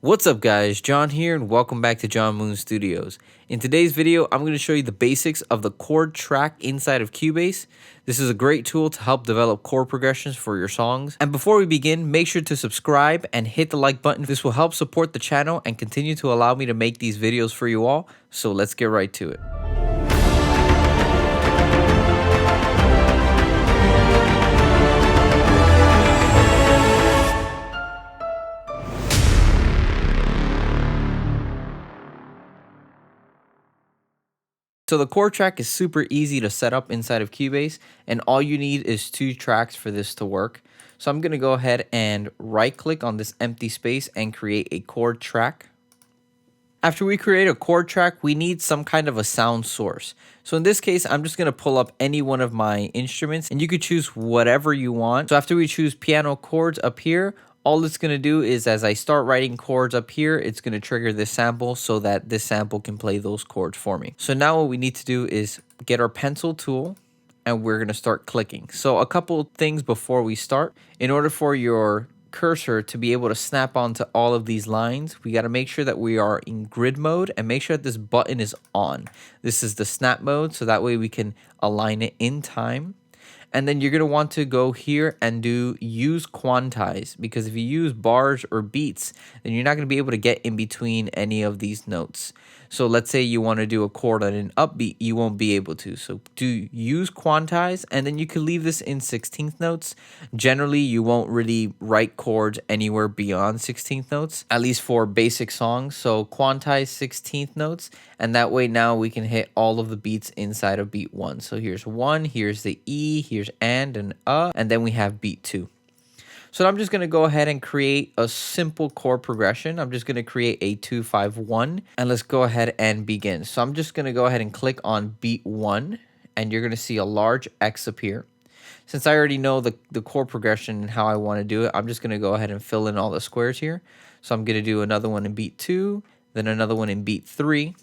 What's up guys, John here and welcome back to Johnmunstudios. In today's video, I'm going to show you the basics of the chord track inside of Cubase. This is a great tool to help develop chord progressions for your songs. And before we begin, make sure to subscribe and hit the like button. This will help support the channel and continue to allow me to make these videos for you all. So let's get right to it. So the chord track is super easy to set up inside of Cubase, and all you need is 2 tracks for this to work. So I'm going to go ahead and right click on this empty space and create a chord track. After we create a chord track, we need some kind of a sound source. So in this case, I'm just going to pull up any one of my instruments and you could choose whatever you want. So after we choose piano chords up here, all it's going to do is as I start writing chords up here, it's going to trigger this sample so that this sample can play those chords for me. So now what we need to do is get our pencil tool and we're going to start clicking. So a couple things before we start. In order for your cursor to be able to snap onto all of these lines, we got to make sure that we are in grid mode and make sure that this button is on. This is the snap mode, so that way we can align it in time. And then you're going to want to go here and do use quantize, because if you use bars or beats, then you're not going to be able to get in between any of these notes. So let's say you want to do a chord on an upbeat, you won't be able to. So do use quantize, and then you can leave this in 16th notes. Generally, you won't really write chords anywhere beyond 16th notes, at least for basic songs. So quantize 16th notes, and that way now we can hit all of the beats inside of beat 1. So here's 1, here's the E, here's and then we have beat 2. So I'm just going to go ahead and create a simple chord progression. I'm just going to create a 2-5-1, and let's go ahead and begin. So I'm just going to go ahead and click on beat 1, and you're going to see a large X appear. Since I already know the chord progression and how I want to do it, I'm just going to go ahead and fill in all the squares here. So I'm going to do another one in beat 2, then another one in beat 3.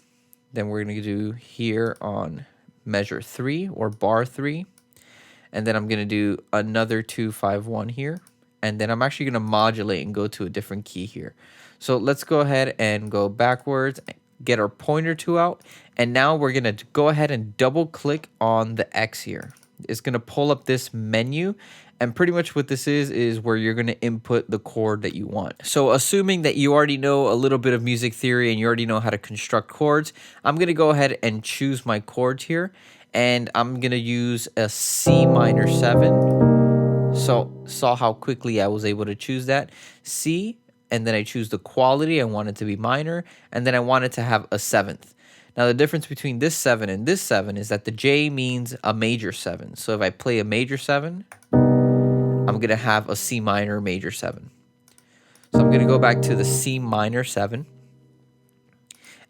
Then we're going to do here on measure 3 or bar 3. And then I'm going to do another 2-5-1 here. And then I'm actually going to modulate and go to a different key here. So let's go ahead and go backwards, get our pointer tool out. And now we're going to go ahead and double click on the X here. It's going to pull up this menu. And pretty much what this is where you're going to input the chord that you want. So assuming that you already know a little bit of music theory and you already know how to construct chords, I'm going to go ahead and choose my chords here. And I'm going to use a C minor 7. So saw how quickly I was able to choose that. C, and then I choose the quality. I want it to be minor, and then I want it to have a 7th. Now the difference between this 7 and this 7 is that the J means a major 7. So if I play a major 7, I'm going to have a C minor major 7. So I'm going to go back to the C minor 7.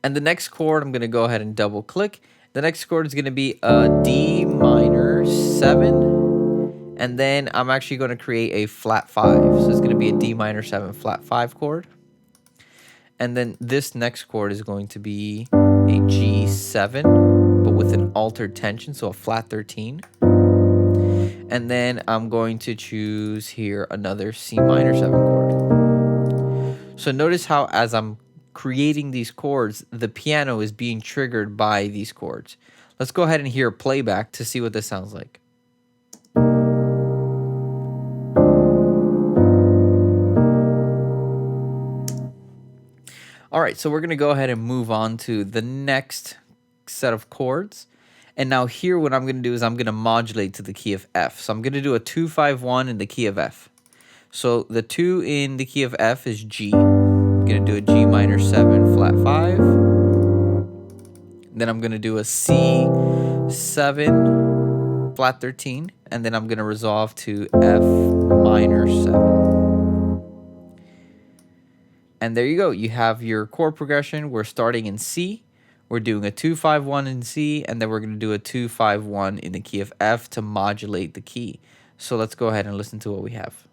And the next chord, I'm going to go ahead and double click. The next chord is going to be a D minor 7. And then I'm actually going to create a flat 5. So it's going to be a D minor 7 flat 5 chord. And then this next chord is going to be a G7, but with an altered tension, so a flat 13. And then I'm going to choose here another C minor 7 chord. So notice how as I'm creating these chords, the piano is being triggered by these chords. Let's go ahead and hear a playback to see what this sounds like. All right, so we're going to go ahead and move on to the next set of chords. And now here what I'm going to do is I'm going to modulate to the key of F. So I'm going to do a 2-5-1 in the key of F. So the 2 in the key of F is G. I'm going to do a G minor 7 flat 5. Then I'm going to do a C7 flat 13. And then I'm going to resolve to F minor 7. And there you go. You have your chord progression. We're starting in C. We're doing a 2-5-1 in C, and then we're going to do a 2-5-1 in the key of F to modulate the key. So let's go ahead and listen to what we have.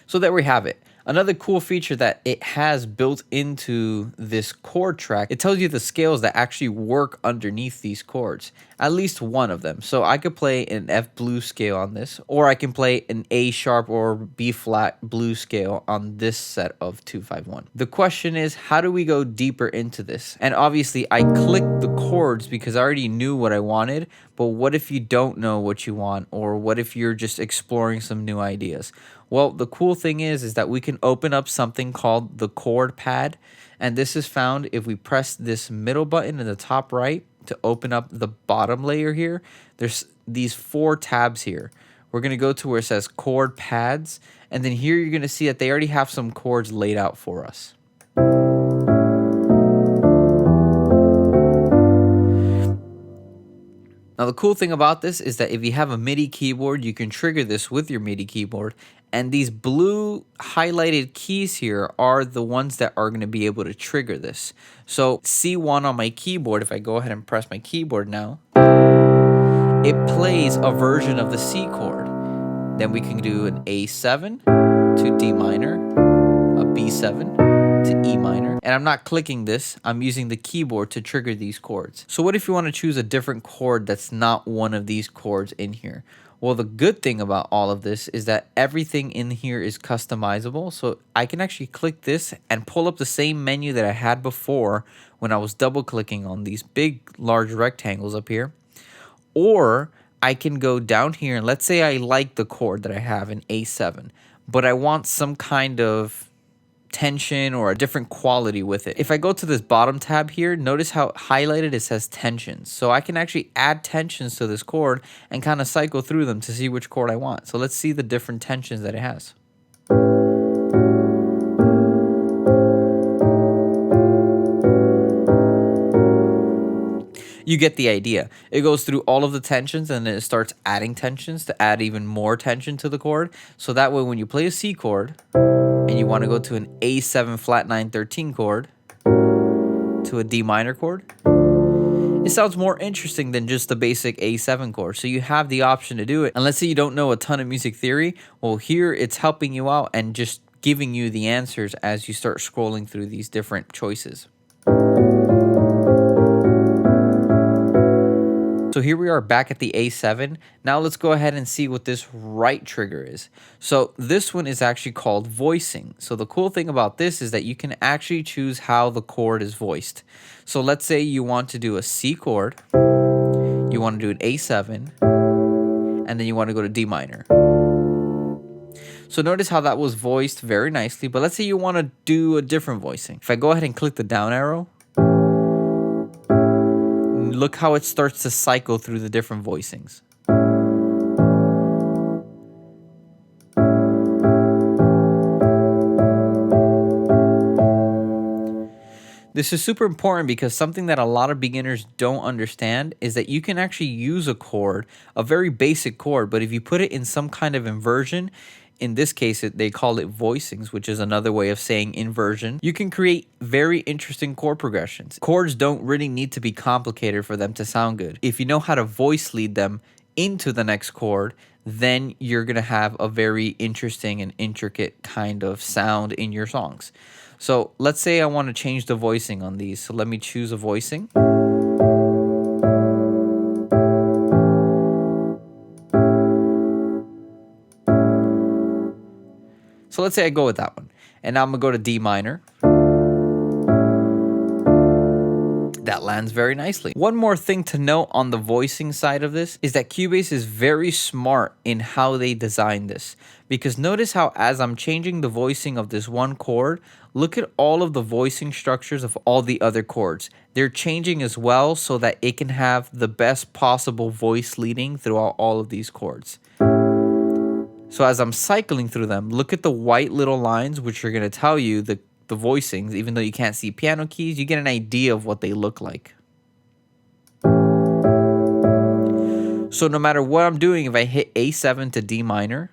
So there we have it. Another cool feature that it has built into this chord track, it tells you the scales that actually work underneath these chords, at least one of them. So I could play an F blues scale on this, or I can play an A sharp or B flat blues scale on this set of 251. The question is, how do we go deeper into this? And obviously I clicked the chords because I already knew what I wanted, but what if you don't know what you want, or what if you're just exploring some new ideas? Well, the cool thing is that we can open up something called the Chord Pad, and this is found if we press this middle button in the top right to open up the bottom layer here. There's these 4 tabs here. We're going to go to where it says Chord Pads, and then here you're going to see that they already have some chords laid out for us. Now, the cool thing about this is that if you have a MIDI keyboard, you can trigger this with your MIDI keyboard. And these blue highlighted keys here are the ones that are going to be able to trigger this. So C1 on my keyboard, if I go ahead and press my keyboard now, it plays a version of the C chord. Then we can do an A7 to D minor, a B7 to E minor, and I'm not clicking this, I'm using the keyboard to trigger these chords. So what if you want to choose a different chord that's not one of these chords in here? Well, the good thing about all of this is that everything in here is customizable, so I can actually click this and pull up the same menu that I had before when I was double clicking on these big large rectangles up here. Or I can go down here and let's say I like the chord that I have in A7, but I want some kind of tension or a different quality with it. If I go to this bottom tab here, notice how highlighted it says tensions. So I can actually add tensions to this chord and kind of cycle through them to see which chord I want. So let's see the different tensions that it has. You get the idea. It goes through all of the tensions and then it starts adding tensions to add even more tension to the chord. So that way when you play a C chord and you want to go to an A7 flat 9 13 chord to a D minor chord, it sounds more interesting than just the basic A7 chord. So you have the option to do it. And let's say you don't know a ton of music theory. Well, here it's helping you out and just giving you the answers as you start scrolling through these different choices. So here we are back at the A7. Now let's go ahead and see what this right trigger is. So this one is actually called voicing. So the cool thing about this is that you can actually choose how the chord is voiced. So let's say you want to do a C chord, you want to do an A7, and then you want to go to D minor. So notice how that was voiced very nicely, but let's say you want to do a different voicing. If I go ahead and click the down arrow, look how it starts to cycle through the different voicings. This is super important because something that a lot of beginners don't understand is that you can actually use a chord, a very basic chord, but if you put it in some kind of inversion, in this case, they call it voicings, which is another way of saying inversion. You can create very interesting chord progressions. Chords don't really need to be complicated for them to sound good. If you know how to voice lead them into the next chord, then you're going to have a very interesting and intricate kind of sound in your songs. So let's say I want to change the voicing on these. So let me choose a voicing. So let's say I go with that one. And now I'm going to go to D minor. That lands very nicely. One more thing to note on the voicing side of this is that Cubase is very smart in how they design this. Because notice how as I'm changing the voicing of this one chord, look at all of the voicing structures of all the other chords. They're changing as well so that it can have the best possible voice leading throughout all of these chords. So as I'm cycling through them, look at the white little lines, which are going to tell you the voicings. Even though you can't see piano keys, you get an idea of what they look like. So no matter what I'm doing, if I hit A7 to D minor,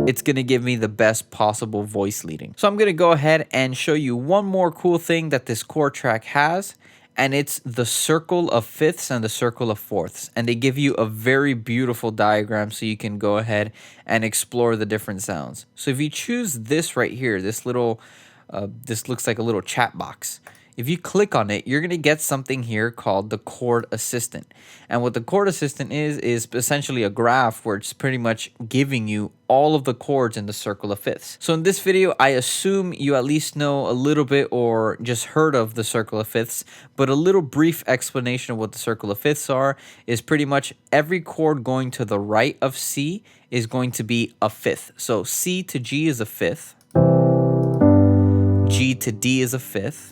it's going to give me the best possible voice leading. So I'm going to go ahead and show you one more cool thing that this chord track has. and it's the circle of fifths and the circle of fourths, and they give you a very beautiful diagram so you can go ahead and explore the different sounds. So if you choose this right here, this little this looks like a little chat box. If you click on it, you're going to get something here called the Chord Assistant. And what the Chord Assistant is essentially a graph where it's pretty much giving you all of the chords in the circle of fifths. So in this video, I assume you at least know a little bit or just heard of the circle of fifths, but a little brief explanation of what the circle of fifths are is pretty much every chord going to the right of C is going to be a fifth. So C to G is a fifth, G to D is a fifth,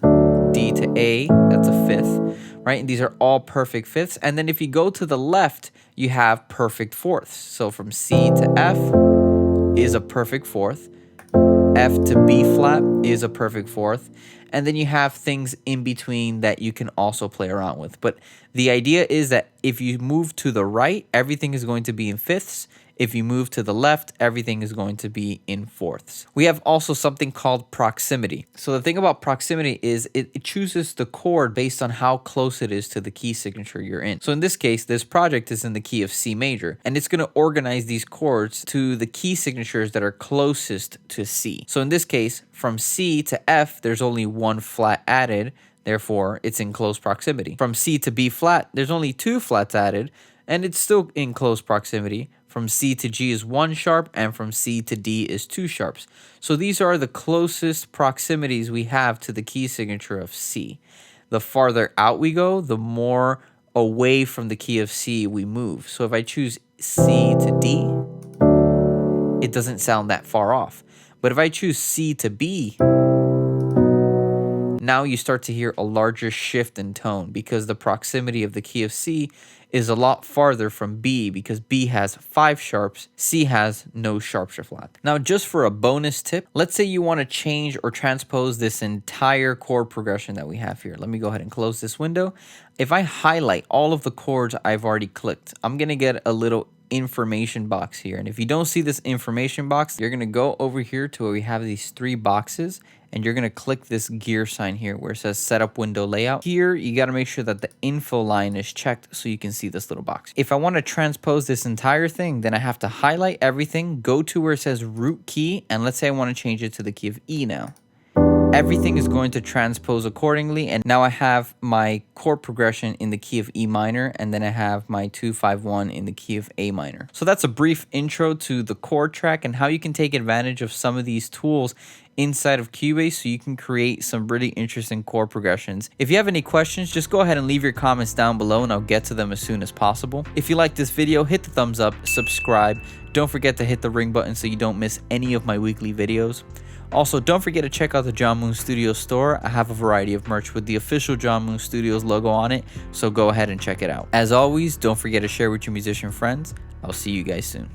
D to A, that's a fifth, right? And these are all perfect fifths. And then if you go to the left, you have perfect fourths. So from C to F is a perfect fourth, F to B flat is a perfect fourth, and then you have things in between that you can also play around with. But the idea is that if you move to the right, everything is going to be in fifths. If you move to the left, everything is going to be in fourths. We have also something called proximity. So the thing about proximity is it chooses the chord based on how close it is to the key signature you're in. So in this case, this project is in the key of C major, and it's going to organize these chords to the key signatures that are closest to C. So in this case, from C to F, there's only one flat added. Therefore, it's in close proximity. From C to B flat, there's only two flats added, and it's still in close proximity. From C to G is 1 sharp, and from C to D is 2 sharps. So these are the closest proximities we have to the key signature of C. The farther out we go, the more away from the key of C we move. So if I choose C to D, it doesn't sound that far off. But if I choose C to B, now you start to hear a larger shift in tone because the proximity of the key of C is a lot farther from B because B has 5 sharps, C has no sharps or flat. Now, just for a bonus tip, let's say you want to change or transpose this entire chord progression that we have here. Let me go ahead and close this window. If I highlight all of the chords I've already clicked, I'm going to get a little information box here. And if you don't see this information box, you're going to go over here to where we have these 3 boxes, and you're going to click this gear sign here where it says setup window layout. Here, you got to make sure that the info line is checked so you can see this little box. If I want to transpose this entire thing, then I have to highlight everything, go to where it says root key, and let's say I want to change it to the key of E now. Everything is going to transpose accordingly, and now I have my chord progression in the key of E minor, and then I have my 2-5-1 in the key of A minor. So that's a brief intro to the chord track and how you can take advantage of some of these tools inside of Cubase so you can create some really interesting chord progressions. If you have any questions, just go ahead and leave your comments down below and I'll get to them as soon as possible. If you like this video, hit the thumbs up, subscribe. Don't forget to hit the ring button so you don't miss any of my weekly videos. Also, don't forget to check out the Johnmunstudios store. I have a variety of merch with the official Johnmunstudios logo on it, so go ahead and check it out. As always, don't forget to share with your musician friends. I'll see you guys soon.